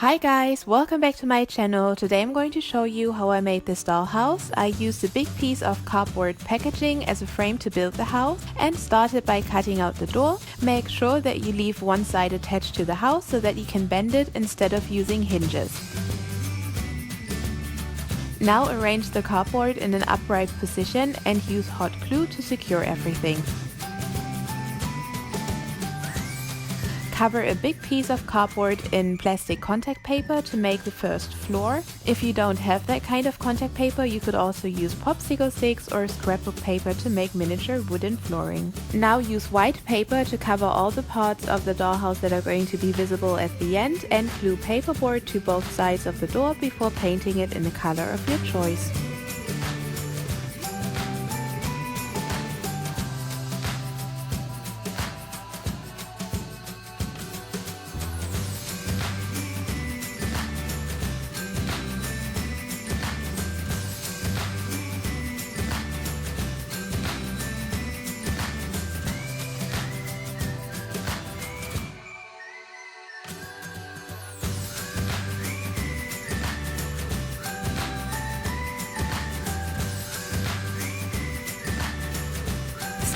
Hi guys, welcome back to my channel. Today I'm going to show you how I made this dollhouse. I used a big piece of cardboard packaging as a frame to build the house and started by cutting out the door. Make sure that you leave one side attached to the house so that you can bend it instead of using hinges. Now arrange the cardboard in an upright position and use hot glue to secure everything. Cover a big piece of cardboard in plastic contact paper to make the first floor. If you don't have that kind of contact paper, you could also use popsicle sticks or scrapbook paper to make miniature wooden flooring. Now use white paper to cover all the parts of the dollhouse that are going to be visible at the end and glue paperboard to both sides of the door before painting it in the color of your choice.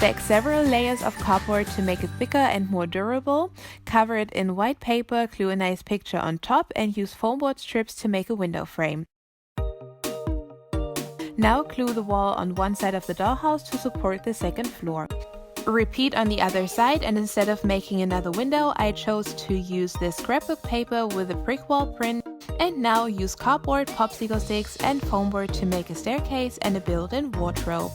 Stack several layers of cardboard to make it thicker and more durable. Cover it in white paper, glue a nice picture on top and use foam board strips to make a window frame. Now glue the wall on one side of the dollhouse to support the second floor. Repeat on the other side, and instead of making another window, I chose to use this scrapbook paper with a brick wall print. And now use cardboard, popsicle sticks and foam board to make a staircase and a built-in wardrobe.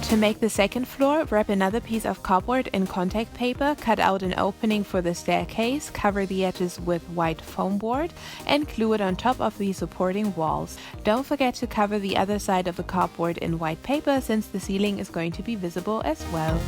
To make the second floor, wrap another piece of cardboard in contact paper, cut out an opening for the staircase, cover the edges with white foam board, and glue it on top of the supporting walls. Don't forget to cover the other side of the cardboard in white paper, since the ceiling is going to be visible as well.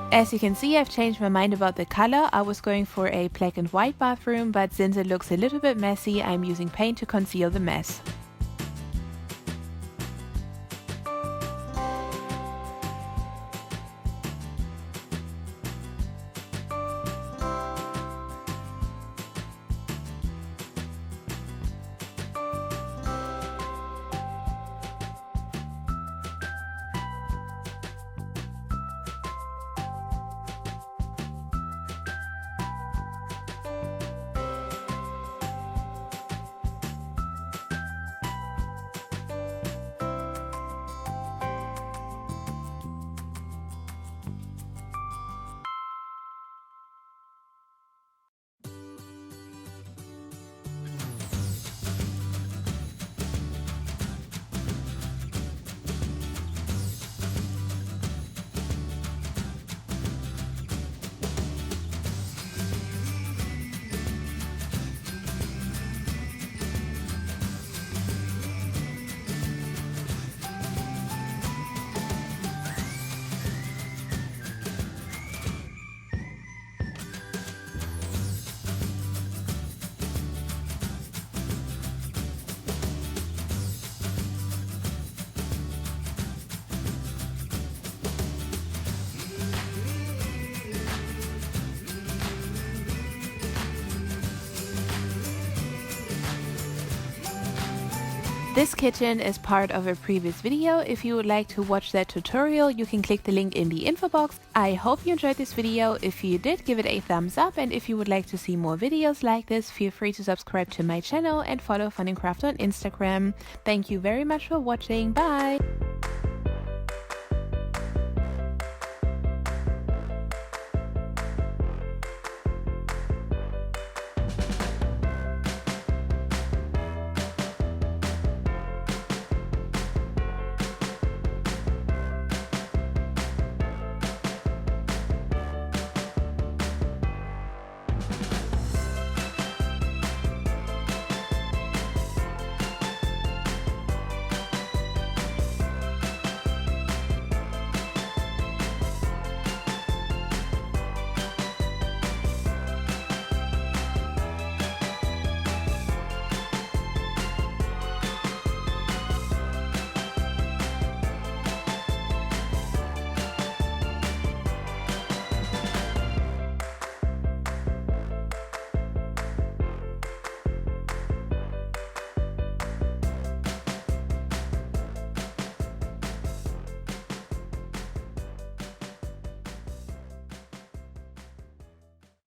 As you can see, I've changed my mind about the color. I was going for a black and white bathroom, but since it looks a little bit messy, I'm using paint to conceal the mess. This kitchen is part of a previous video. If you would like to watch that tutorial, you can click the link in the info box. I hope you enjoyed this video. If you did, give it a thumbs up, and if you would like to see more videos like this, feel free to subscribe to my channel and follow Fun & Craft on Instagram. Thank you very much for watching. Bye!